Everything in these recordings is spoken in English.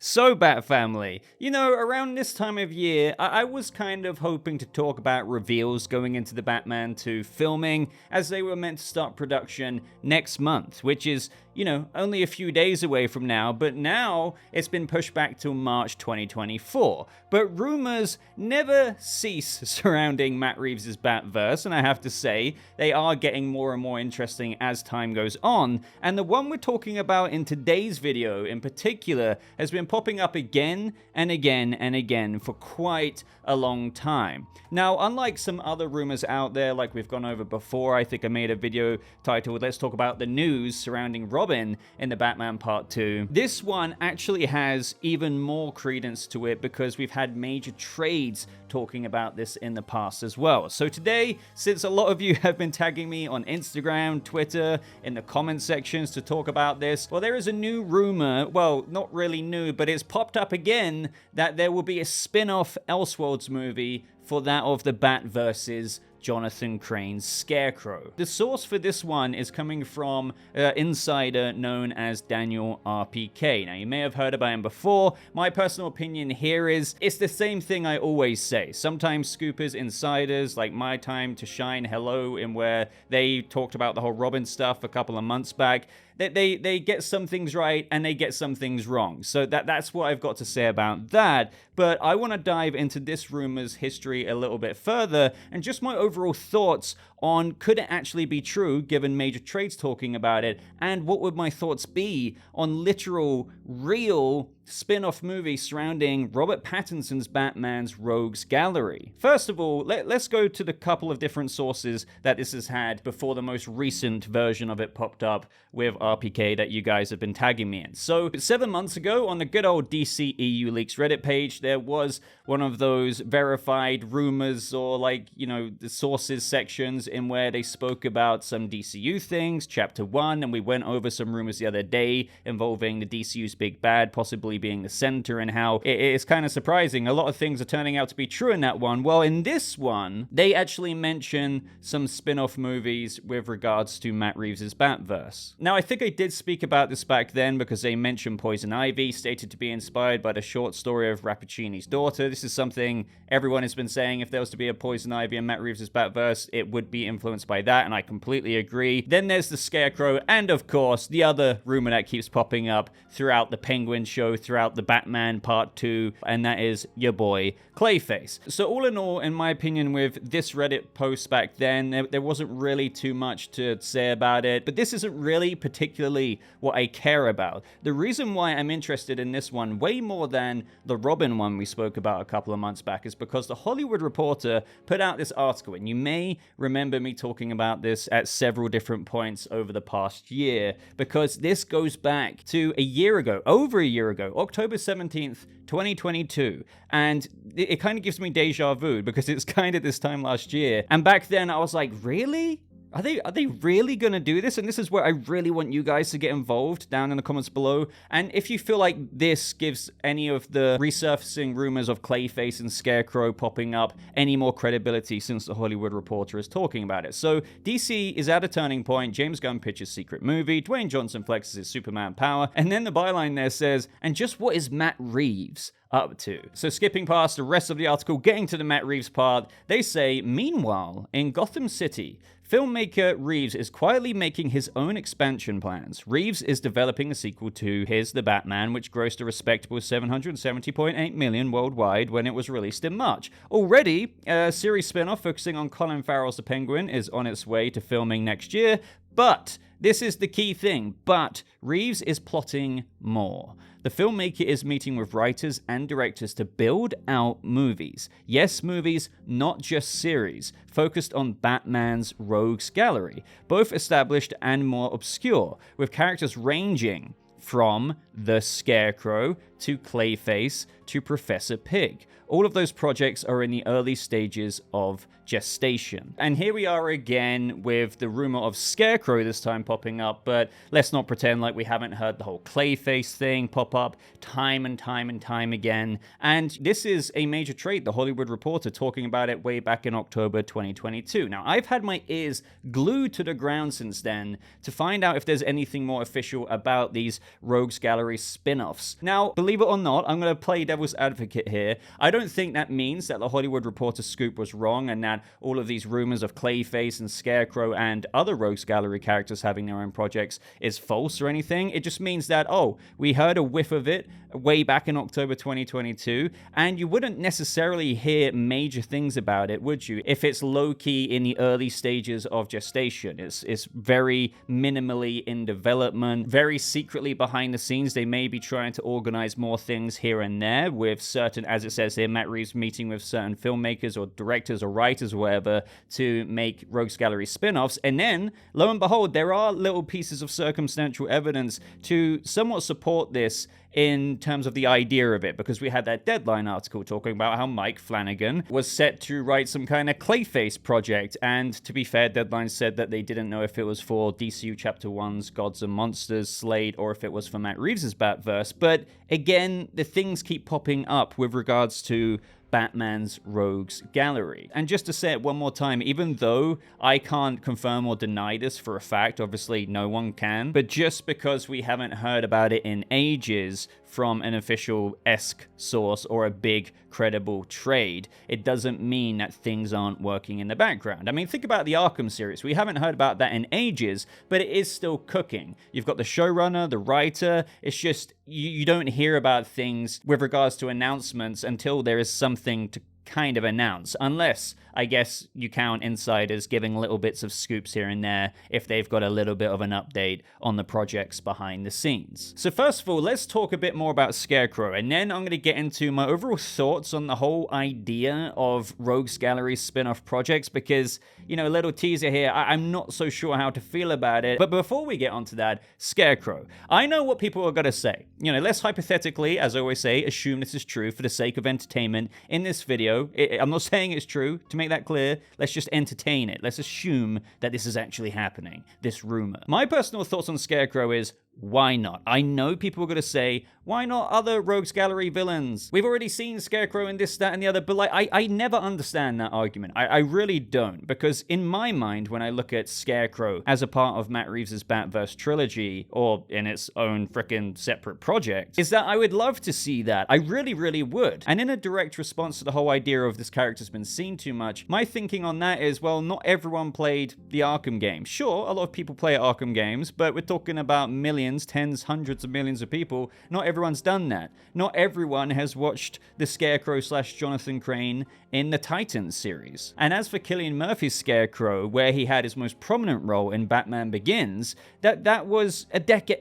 So, Bat Family, you know, around this time of year, I was kind of hoping to talk about reveals going into the Batman 2 filming, as they were meant to start production next month, which is, you know, only a few days away from now, but now it's been pushed back till March 2024. But rumors never cease surrounding Matt Reeves' Batverse, and I have to say, they are getting more and more interesting as time goes on, and the one we're talking about in today's video in particular has been popping up again and again and again for quite a long time. Now, unlike some other rumors out there like we've gone over before, I think I made a video titled Let's Talk About the News surrounding Robin in the Batman Part 2. This one actually has even more credence to it because we've had major trades talking about this in the past as well. So today, since a lot of you have been tagging me on Instagram, Twitter, in the comment sections to talk about this, well, there is a new rumor, well, not really new, but it's popped up again that there will be a spin-off Elseworlds movie for that of the Batverse's Jonathan Crane's Scarecrow. The source for this one is coming from an insider known as Daniel RPK. Now, you may have heard about him before. My personal opinion here is it's the same thing I always say. Sometimes scoopers, insiders, like My Time to Shine, Hello, in where they talked about the whole Robin stuff a couple of months back, they get some things right and they get some things wrong. So that's what I've got to say about that. But I want to dive into this rumor's history a little bit further and just my overall thoughts on could it actually be true given major trades talking about it, and what would my thoughts be on literal, real spin-off movie surrounding Robert Pattinson's Batman's Rogues Gallery. First of all, let's go to the couple of different sources that this has had before the most recent version of it popped up with RPK that you guys have been tagging me in. So 7 months ago on the good old DC EU Leaks Reddit page, there was one of those verified rumors or like, you know, the sources sections in where they spoke about some DCU things, Chapter 1, and we went over some rumors the other day involving the DCU's big bad possibly being the center, and how it is kind of surprising. A lot of things are turning out to be true in that one. Well, in this one, they actually mention some spin-off movies with regards to Matt Reeves' Batverse. Now, I think I did speak about this back then because they mentioned Poison Ivy, stated to be inspired by the short story of Rappaccini's daughter. This is something everyone has been saying. If there was to be a Poison Ivy and Matt Reeves' Batverse, it would be influenced by that, and I completely agree. Then there's the Scarecrow, and of course, the other rumor that keeps popping up throughout the Penguin show, throughout the Batman Part 2, and that is your boy, Clayface. So all in all, in my opinion, with this Reddit post back then, there wasn't really too much to say about it, but this isn't really particularly what I care about. The reason why I'm interested in this one way more than the Robin one we spoke about a couple of months back is because the Hollywood Reporter put out this article, and you may remember me talking about this at several different points over the past year, because this goes back to a year ago, over a year ago, October 17th, 2022, and it kind of gives me deja vu because it's kind of this time last year, and back then I was like, really? Are they really going to do this? And this is where I really want you guys to get involved down in the comments below. And if you feel like this gives any of the resurfacing rumors of Clayface and Scarecrow popping up any more credibility since the Hollywood Reporter is talking about it. So DC is at a turning point. James Gunn pitches secret movie. Dwayne Johnson flexes his Superman power. And then the byline there says, and just what is Matt Reeves up to? So skipping past the rest of the article, getting to the Matt Reeves part, they say, meanwhile, in Gotham City, filmmaker Reeves is quietly making his own expansion plans. Reeves is developing a sequel to his The Batman, which grossed a respectable $770.8 million worldwide when it was released in March. Already, a series spin-off focusing on Colin Farrell's The Penguin is on its way to filming next year, but this is the key thing, but Reeves is plotting more. The filmmaker is meeting with writers and directors to build out movies. Yes, movies, not just series, focused on Batman's Rogues Gallery, both established and more obscure, with characters ranging from the Scarecrow to Clayface to Professor Pig. all of those projects are in the early stages of gestation. And here we are again with the rumor of Scarecrow this time popping up, but let's not pretend like we haven't heard the whole Clayface thing pop up time and time and time again. And this is a major trait, The Hollywood Reporter talking about it way back in October 2022. Now, I've had my ears glued to the ground since then to find out if there's anything more official about these Rogues Gallery spin-offs. Now, believe it or not, I'm going to play devil's advocate here. I don't think that means that The Hollywood Reporter scoop was wrong and that all of these rumors of Clayface and Scarecrow and other Rogues Gallery characters having their own projects is false or anything. It just means that, oh, we heard a whiff of it way back in October 2022, and you wouldn't necessarily hear major things about it, would you, if it's low-key in the early stages of gestation. It's very minimally in development, very secretly behind the scenes. They may be trying to organize more things here and there with certain, as it says here, Matt Reeves meeting with certain filmmakers or directors or writers or whatever to make Rogues Gallery spin-offs. And then, lo and behold, there are little pieces of circumstantial evidence to somewhat support this in terms of the idea of it, because we had that Deadline article talking about how Mike Flanagan was set to write some kind of Clayface project, and to be fair, Deadline said that they didn't know if it was for DCU Chapter 1's Gods and Monsters slate or if it was for Matt Reeves' Batverse, but again, the things keep popping up with regards to Batman's Rogues Gallery. And just to say it one more time, even though I can't confirm or deny this for a fact, obviously no one can, but just because we haven't heard about it in ages from an official-esque source or a big credible trade, it doesn't mean that things aren't working in the background. I mean, think about the Arkham series. We haven't heard about that in ages, but it is still cooking. You've got the showrunner, the writer. It's just, you don't hear about things with regards to announcements until there is something to kind of announce, unless, I guess, you count insiders giving little bits of scoops here and there if they've got a little bit of an update on the projects behind the scenes. So first of all, let's talk a bit more about Scarecrow, and then I'm going to get into my overall thoughts on the whole idea of Rogues Gallery spin-off projects, because, you know, a little teaser here, I'm not so sure how to feel about it. But before we get onto that, Scarecrow. I know what people are going to say. You know, let's hypothetically, as I always say, assume this is true for the sake of entertainment in this video. I'm not saying it's true, to make that clear. Let's just entertain it. Let's assume that this is actually happening, this rumor. My personal thoughts on Scarecrow is, why not? I know people are going to say, why not other Rogues Gallery villains? We've already seen Scarecrow in this, that, and the other, but like, I never understand that argument. I really don't, because in my mind, when I look at Scarecrow as a part of Matt Reeves' Batverse trilogy, or in its own frickin' separate project, is that I would love to see that. I really, really would. And in a direct response to the whole idea of this character's been seen too much, my thinking on that is, well, not everyone played the Arkham games. Sure, a lot of people play Arkham games, but we're talking about millions, tens, hundreds of millions of people. Not everyone's done that. Not everyone has watched the Scarecrow / Jonathan Crane in the Titans series. And as for Cillian Murphy's Scarecrow, where he had his most prominent role in Batman Begins, that was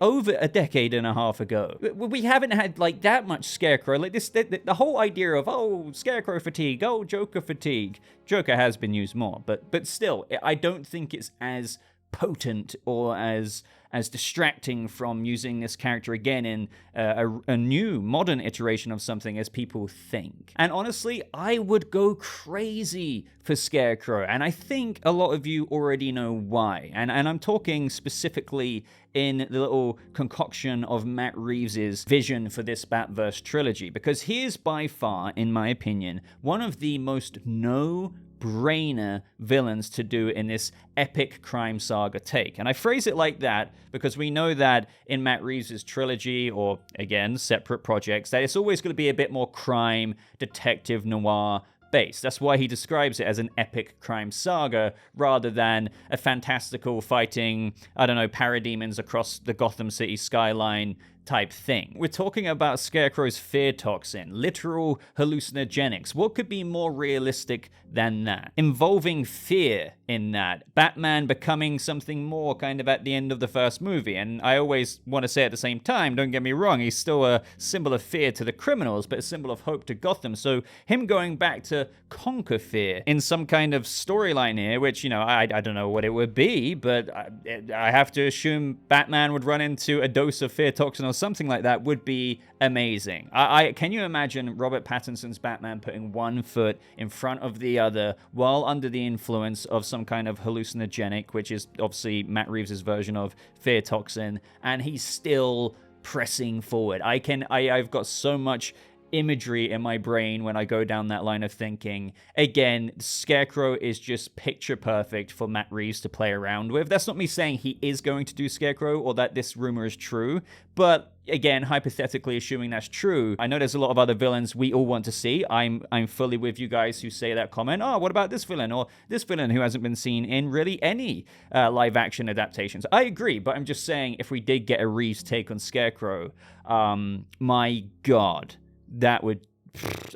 over a decade and a half ago. We haven't had like that much Scarecrow. Like this, the whole idea of, oh, Scarecrow fatigue, oh, Joker fatigue. Joker has been used more, but still, I don't think it's as potent or as distracting from using this character again in a new modern iteration of something as people think. And honestly, I would go crazy for Scarecrow, and I think a lot of you already know why. And I'm talking specifically in the little concoction of Matt Reeves' vision for this Batverse trilogy, because he is by far, in my opinion, one of the most no-brainer villains to do in this epic crime saga take. And I phrase it like that because we know that in Matt Reeves' trilogy, or again, separate projects, that it's always going to be a bit more crime, detective, noir based. That's why he describes it as an epic crime saga rather than a fantastical fighting, I don't know, parademons across the Gotham City skyline type thing. We're talking about Scarecrow's fear toxin, literal hallucinogenics. What could be more realistic than that? Involving fear in that. Batman becoming something more kind of at the end of the first movie. And I always want to say at the same time, don't get me wrong, he's still a symbol of fear to the criminals, but a symbol of hope to Gotham. So him going back to conquer fear in some kind of storyline here, which, you know, I don't know what it would be, but I have to assume Batman would run into a dose of fear toxin or something like that would be amazing. Can you imagine Robert Pattinson's Batman putting one foot in front of the other while under the influence of some kind of hallucinogenic, which is obviously Matt Reeves' version of fear toxin, and he's still pressing forward? I've got so much imagery in my brain when I go down that line of thinking. Again, Scarecrow is just picture perfect for Matt Reeves to play around with. That's not me saying he is going to do Scarecrow or that this rumor is true, but again, hypothetically assuming that's true, I know there's a lot of other villains we all want to see. I'm fully with you guys who say that comment, oh, what about this villain or this villain who hasn't been seen in really any live action adaptations? I agree, but I'm just saying if we did get a Reeves take on Scarecrow, my God, that would...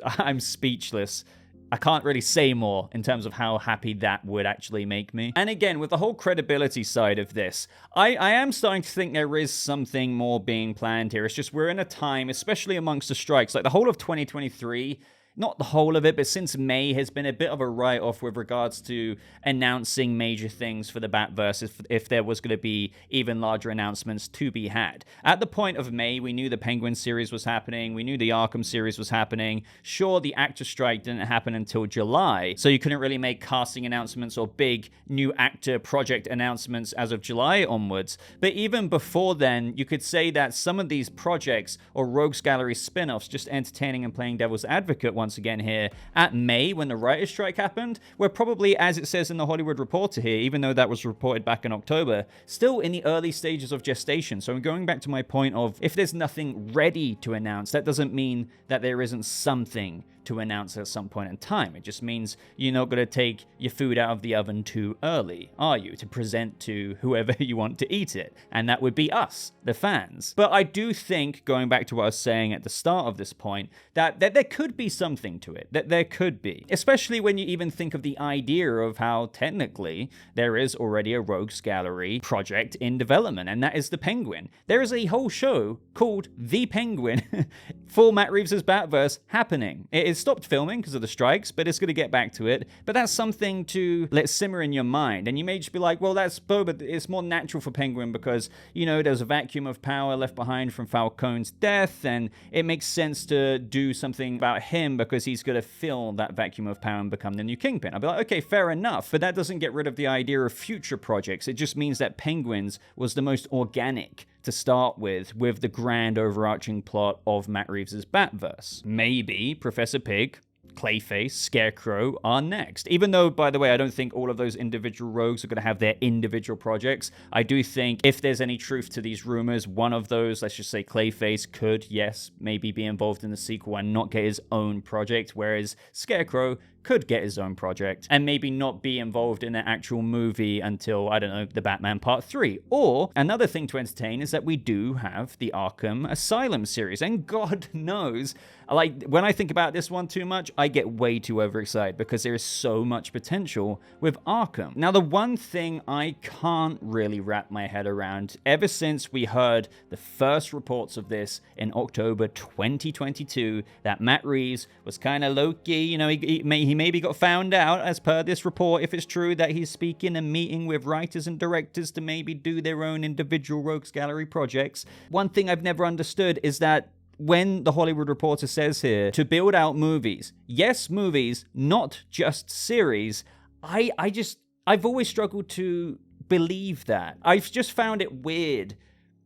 I'm speechless. I can't really say more in terms of how happy that would actually make me. And again, with the whole credibility side of this, I am starting to think there is something more being planned here. It's just we're in a time, especially amongst the strikes, like the whole of 2023... not the whole of it, but since May has been a bit of a write-off with regards to announcing major things for the Batverse if there was going to be even larger announcements to be had. At the point of May, we knew the Penguin series was happening. We knew the Arkham series was happening. Sure, the actor strike didn't happen until July, so you couldn't really make casting announcements or big new actor project announcements as of July onwards. But even before then, you could say that some of these projects or Rogues Gallery spin-offs, just entertaining and playing devil's advocate once again here, at May, when the writer's strike happened, we're probably, as it says in the Hollywood Reporter here, even though that was reported back in October, still in the early stages of gestation. So I'm going back to my point of, if there's nothing ready to announce, that doesn't mean that there isn't something to announce at some point in time. It just means you're not going to take your food out of the oven too early, are you? To present to whoever you want to eat it. And that would be us, the fans. But I do think, going back to what I was saying at the start of this point, that there could be something to it. That there could be. Especially when you even think of the idea of how technically there is already a Rogues Gallery project in development, and that is the Penguin. There is a whole show called The Penguin for Matt Reeves' Batverse happening. It is stopped filming because of the strikes, but it's going to get back to it. But that's something to let simmer in your mind. And you may just be like, well, that's Boba. It's more natural for Penguin because, you know, there's a vacuum of power left behind from Falcone's death, and it makes sense to do something about him because he's going to fill that vacuum of power and become the new Kingpin. I'll be like, okay, fair enough. But that doesn't get rid of the idea of future projects. It just means that Penguins was the most organic to start with the grand overarching plot of Matt Reeves' Batverse. Maybe Professor Pig, Clayface, Scarecrow are next. Even though, by the way, I don't think all of those individual rogues are going to have their individual projects. I do think if there's any truth to these rumors, one of those, let's just say Clayface, could, yes, maybe be involved in the sequel and not get his own project, whereas Scarecrow could get his own project and maybe not be involved in an actual movie until, I don't know, the Batman Part 3. Or another thing to entertain is that we do have the Arkham Asylum series, and God knows, like, when I think about this one too much, I get way too overexcited because there is so much potential with Arkham. Now, the one thing I can't really wrap my head around, ever since we heard the first reports of this in October 2022, that Matt Reeves was kind of low-key, you know, he maybe got found out, as per this report, if it's true, that he's speaking and meeting with writers and directors to maybe do their own individual Rogues Gallery projects. One thing I've never understood is that when the Hollywood Reporter says here to build out movies, yes, movies, not just series, I've always struggled to believe that. I've just found it weird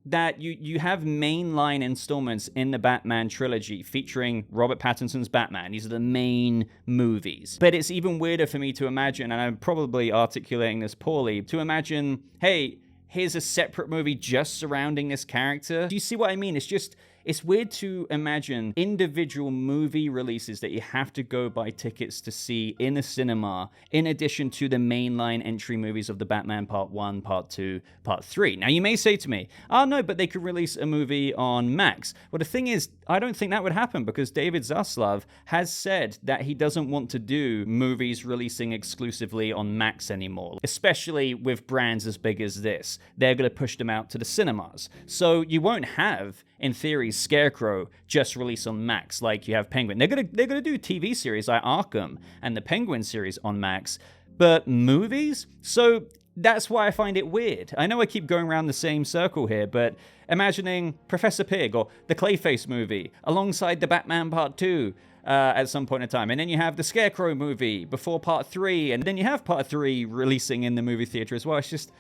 that you have mainline installments in the Batman trilogy featuring Robert Pattinson's Batman. These are the main movies. But it's even weirder for me to imagine, and I'm probably articulating this poorly, to imagine, hey, here's a separate movie just surrounding this character. Do you see what I mean? It's weird to imagine individual movie releases that you have to go buy tickets to see in a cinema, in addition to the mainline entry movies of the Batman Part 1, Part 2, Part 3. Now, you may say to me, oh no, but they could release a movie on Max. Well, the thing is, I don't think that would happen because David Zaslav has said that he doesn't want to do movies releasing exclusively on Max anymore, especially with brands as big as this. They're going to push them out to the cinemas. So you won't have, in theory, Scarecrow just release on Max like you have Penguin. They're gonna do TV series like Arkham and the Penguin series on Max, but movies? So that's why I find it weird. I know I keep going around the same circle here, but imagining Professor Pig or the Clayface movie alongside the Batman Part 2 at some point in time. And then you have the Scarecrow movie before Part 3, and then you have Part 3 releasing in the movie theater as well. It's just,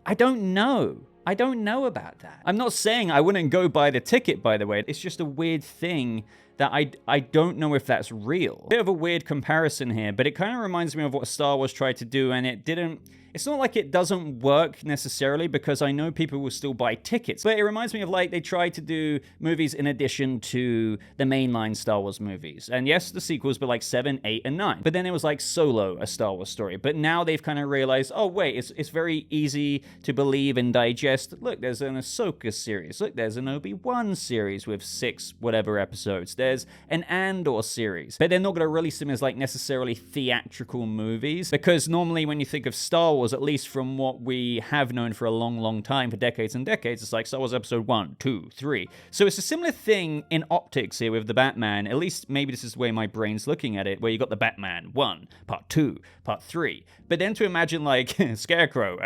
I don't know. I don't know about that. I'm not saying I wouldn't go buy the ticket, by the way. It's just a weird thing that I don't know if that's real. Bit of a weird comparison here, but it kind of reminds me of what Star Wars tried to do, and it didn't. It's not like it doesn't work necessarily, because I know people will still buy tickets, but it reminds me of like they tried to do movies in addition to the mainline Star Wars movies. And yes, the sequels were like 7, 8, and 9. But then it was like Solo, a Star Wars story. But now they've kind of realized, oh wait, it's very easy to believe and digest. Look, there's an Ahsoka series. Look, there's an Obi-Wan series with 6 whatever episodes. There's an Andor series. But they're not going to release them as like necessarily theatrical movies, because normally when you think of Star Wars, at least from what we have known for a long time, for decades and decades, it's like Star Wars Episode 1, 2, 3. So it's a similar thing in optics here with the Batman. At least maybe this is the way my brain's looking at it, where you got the Batman 1, Part 2, Part 3. But then to imagine like Scarecrow,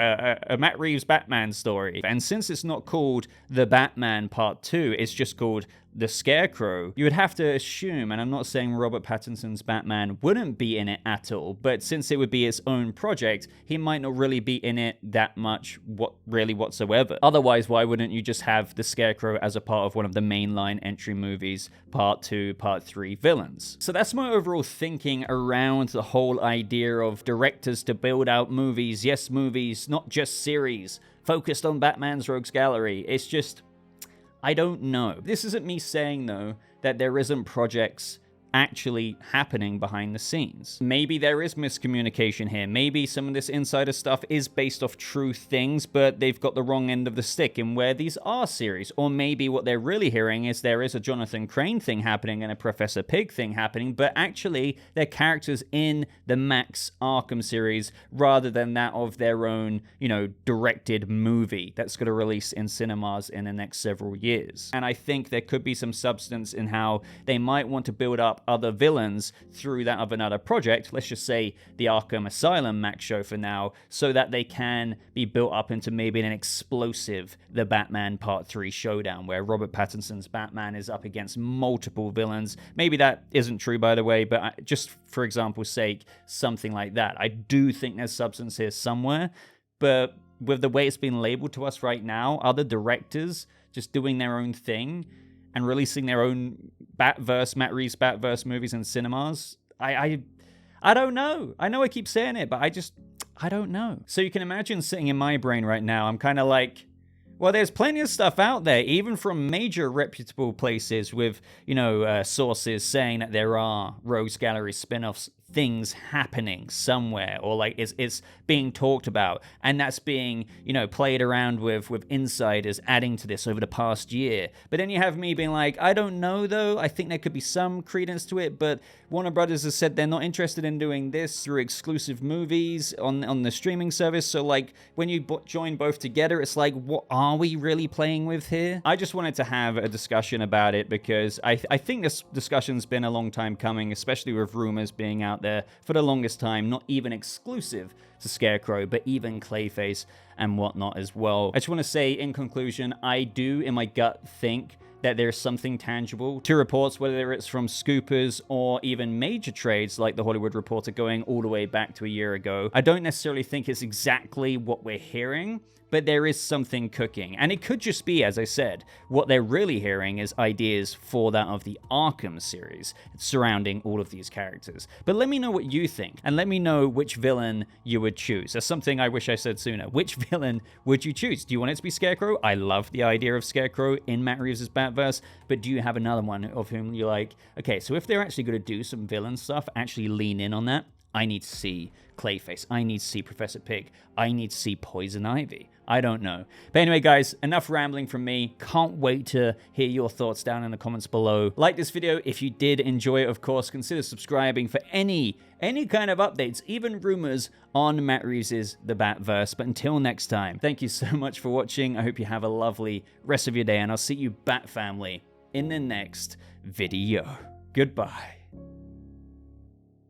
a Matt Reeves Batman story. And since it's not called The Batman Part 2, it's just called The Scarecrow, you would have to assume, and I'm not saying Robert Pattinson's Batman wouldn't be in it at all, but since it would be its own project, he might not really be in it that much whatsoever. Otherwise, why wouldn't you just have the Scarecrow as a part of one of the mainline entry movies, Part 2, Part 3 villains? So that's my overall thinking around the whole idea of directors to build out movies. Yes, movies, not just series, focused on Batman's Rogues Gallery. It's just, I don't know. This isn't me saying, though, that there isn't projects actually happening behind the scenes. Maybe there is miscommunication here. Maybe some of this insider stuff is based off true things, but they've got the wrong end of the stick in where these are series. Or maybe what they're really hearing is there is a Jonathan Crane thing happening and a Professor Pig thing happening, but actually they're characters in the Max Arkham series rather than that of their own, directed movie that's going to release in cinemas in the next several years. And I think there could be some substance in how they might want to build up other villains through that of another project, let's just say the Arkham Asylum Max show for now, so that they can be built up into maybe an explosive The Batman Part 3 showdown, where Robert Pattinson's Batman is up against multiple villains. Maybe that isn't true, by the way, but just for example's sake, something like that. I do think there's substance here somewhere, but with the way it's been labeled to us right now, other directors just doing their own thing and releasing their own Batverse, Matt Reeves Batverse movies in cinemas, I don't know. I know I keep saying it, but I don't know. So you can imagine sitting in my brain right now, I'm kind of like, well, there's plenty of stuff out there, even from major reputable places with, sources saying that there are Rogues Gallery spin-offs, things happening somewhere, or like it's being talked about, and that's being played around with insiders adding to this over the past year. But then you have me being like, I don't know though, I think there could be some credence to it, but Warner Brothers has said they're not interested in doing this through exclusive movies on the streaming service. So like when you join both together, it's like, what are we really playing with here? I just wanted to have a discussion about it, because I think this discussion's been a long time coming, especially with rumors being out there for the longest time, not even exclusive to Scarecrow, but even Clayface and whatnot as well. I just want to say in conclusion, I do in my gut think that there's something tangible to reports, whether it's from scoopers or even major trades like the Hollywood Reporter going all the way back to a year ago. I don't necessarily think it's exactly what we're hearing, but there is something cooking. And it could just be, as I said, what they're really hearing is ideas for that of the Arkham series surrounding all of these characters. But let me know what you think, and let me know which villain you would choose. That's something I wish I said sooner. Which villain would you choose? Do you want it to be Scarecrow? I love the idea of Scarecrow in Matt Reeves' Batverse, but do you have another one of whom you're like, okay, so if they're actually going to do some villain stuff, actually lean in on that, I need to see Clayface. I need to see Professor Pig. I need to see Poison Ivy. I don't know. But anyway, guys, enough rambling from me. Can't wait to hear your thoughts down in the comments below. Like this video if you did enjoy it, of course. Consider subscribing for any kind of updates, even rumors on Matt Reeves' The Batverse. But until next time, thank you so much for watching. I hope you have a lovely rest of your day, and I'll see you, Bat family, in the next video. Goodbye.